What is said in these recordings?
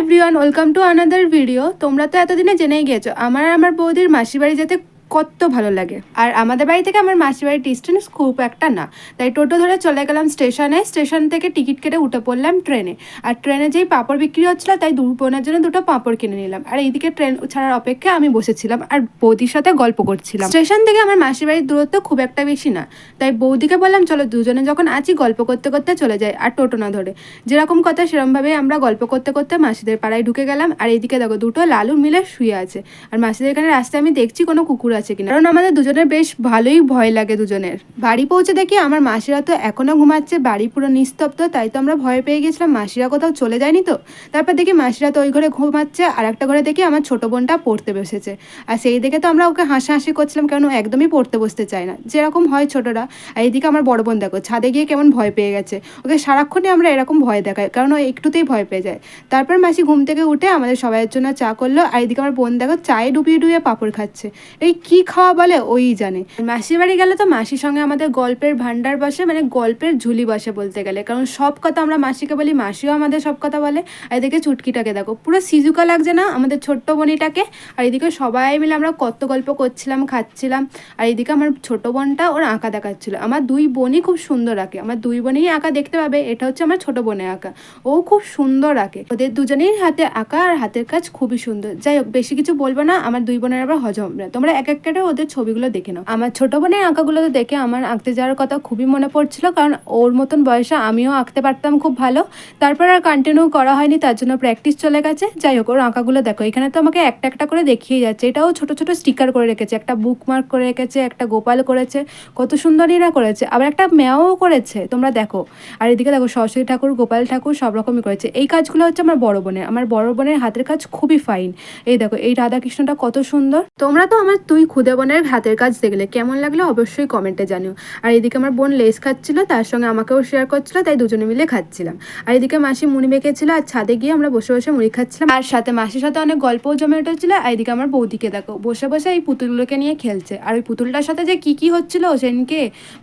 Everyone, welcome to another video. তোমরা তো এতদিনে জেনেই গিয়েছো আমার বৌদির মাসির বাড়ি যেতে কত ভালো লাগে। আর আমাদের বাড়ি থেকে আমার মাসির বাড়ির ডিস্টেন্স খুব একটা না, তাই টোটো ধরে চলে গেলাম স্টেশনে। স্টেশন থেকে টিকিট কেটে উঠে পড়লাম ট্রেনে। আর ট্রেনে যেই পাঁপড় বিক্রি হচ্ছিলো, তাই বোনের জন্য দুটো পাঁপড় কিনে নিলাম। আর এইদিকে ট্রেন ছাড়ার অপেক্ষায় আমি বসেছিলাম আর বৌদির সাথে গল্প করছিলাম। স্টেশন থেকে আমার মাসির বাড়ির দূরত্ব খুব একটা বেশি না, তাই বৌদিকে বললাম চলো দুজনে যখন আছি গল্প করতে করতে চলে যাই, আর টোটো না ধরে। যেরকম কথা সেরকমভাবে আমরা গল্প করতে করতে মাসিদের পাড়ায় ঢুকে গেলাম। আর এইদিকে দেখো দুটো লালু মিলে শুয়ে আছে। আর মাসিদের এখানে রাস্তায় আমি দেখছি কোনো কুকুর আছে কিনা, কারণ আমাদের দুজনের বেশ ভালোই ভয় লাগে দুজনের। বাড়ি পৌঁছে দেখি আমার মাসিরা তো এখনো ঘুমাচ্ছে, বাড়ি পুরো নিস্তব্ধ। তাই তো আমরা ভয় পেয়ে গেছিলাম মাসিরা কোথাও চলে যায়নি তো। তারপর দেখি মাসিরা তো ওই ঘরে ঘুমাচ্ছে, আর একটা ঘরে দেখি আমার ছোট বোনটা পড়তে বসেছে। আর সেই দেখে তো আমরা ওকে হাসাহাসি করছিলাম, কারণ ও একদমই পড়তে বসতে চায় না, যেরকম হয় ছোটরা। আর এইদিকে আমার বড় বোন দেখো ছাদে গিয়ে কেমন ভয় পেয়ে গেছে। ওকে সারাক্ষণই আমরা এরকম ভয় দেখাই, কারণ ও একটুতেই ভয় পেয়ে যায়। তারপর মাসি ঘুম থেকে উঠে আমাদের সবাইয়ের জন্য চা করলো। আর এইদিকে আমার বোন দেখো চায়ে ডুবিয়ে ডুবিয়ে পাঁপড় খাচ্ছে। এই কি খাওয়া বলে ওই জানে। মাসির বাড়ি গেলে তো মাসির সঙ্গে আমাদের গল্পের ভান্ডার বসে, মানে গল্পের ঝুলি বসে বলতে গেলে, কারণ সব কথা আমরা মাসিকে বলি, মাসিও আমাদের সব কথা বলে। আর এদিকে চুটকিটাকে দেখো পুরো সিজুকা লাগছে না, আমাদের ছোট্ট বোনিটাকে। আর এদিকে সবাই মিলে আমরা কত গল্প করছিলাম, খাচ্ছিলাম। আর এদিকে আমার ছোট বোনটা ওর আঁকা দেখাচ্ছিল। আমার দুই বোনই খুব সুন্দর আঁকে, আমার দুই বোনেই আঁকা দেখতে পাবে। এটা হচ্ছে আমার ছোট বোনের আঁকা, ও খুব সুন্দর আঁকে। ওদের দুজনেই হাতে আঁকা আর হাতের কাজ খুবই সুন্দর। যাই হোক বেশি কিছু বলবো না, আমার দুই বোনের আবার হজম না। তোমরা এক একটা ওদের ছবিগুলো দেখে নাও। আমার ছোট বোনের আঁকাগুলো দেখে আমার আঁকতে যাওয়ার কথা খুবই মনে পড়ছিল, কারণ ওর মতন বয়সে আমিও আঁকতে পারতাম খুব ভালো। তারপর আর কন্টিনিউ করা হয়নি, তার জন্য প্র্যাকটিস চলে গেছে। যাই হোক ওর আঁকাগুলো দেখো, এখানে তো আমাকে একটা একটা করে দেখিয়ে যাচ্ছে। এটাও ছোট ছোট স্টিকার করে রেখেছে, একটা বুক মার্ক করে রেখেছে, একটা গোপাল করেছে, কত সুন্দরীরা করেছে, আবার একটা মেয়াও করেছে, তোমরা দেখো। আর এদিকে দেখো সরস্বতী ঠাকুর, গোপাল ঠাকুর সব রকমই করেছে। এই কাজগুলো হচ্ছে আমার বড় বোনের। আমার বড় বোনের হাতের কাজ খুবই ফাইন। এই দেখো এই রাধাকৃষ্ণটা কত সুন্দর। তোমরা তো আমার তুই খুদে বোনের হাতের কাজ দেখলে, কেমন লাগলো অবশ্যই কমেন্টে জানিও। আর এদিকে আমার বোন লেস খাচ্ছিল, তার সঙ্গে আমাকেও শেয়ার করছিল, তাই দুজনে মিলে খাচ্ছিলাম। আর এদিকে মাসি মুড়ি মেখেছিল, আর ছাদে গিয়ে আমরা বসে বসে মুড়ি খাচ্ছিলাম, আর সাথে মাসির সাথে অনেক গল্পও জমে উঠেছিল। আর এদিকে আমার বৌদিকে দেখো বসে বসে এই পুতুলগুলোকে নিয়ে খেলছে। আর ওই পুতুলটার সাথে যে কি কি হচ্ছিল সেদিনকে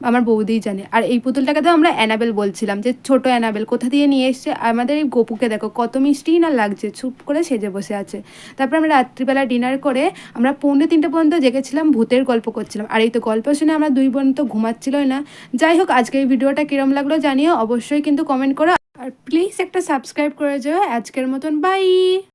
আমার বৌদিই জানে। আর এই পুতুলটাকে তো আমরা অ্যানাবেল বলছিলাম, যে ছোট অ্যানাবেল কোথা দিয়ে নিয়ে এসছে। আমাদের এই গোপুকে দেখো কত মিষ্টি না লাগছে, চুপ করে সেজে বসে আছে। তারপর আমরা রাত্রিবেলা ডিনার করে আমরা 2:45 পর্যন্ত জেগেছিলাম, ভূতের গল্প করছিলাম। আর এই তো গল্প শুনে আমরা দুই বোন তো ঘুমাচ্ছিলই না। যাই হোক আজকে এই ভিডিওটা কিরম লাগলো জানিও অবশ্যই কিন্তু কমেন্ট করো, আর প্লিজ একটা সাবস্ক্রাইব করে যাও। আজকের মতন বাই।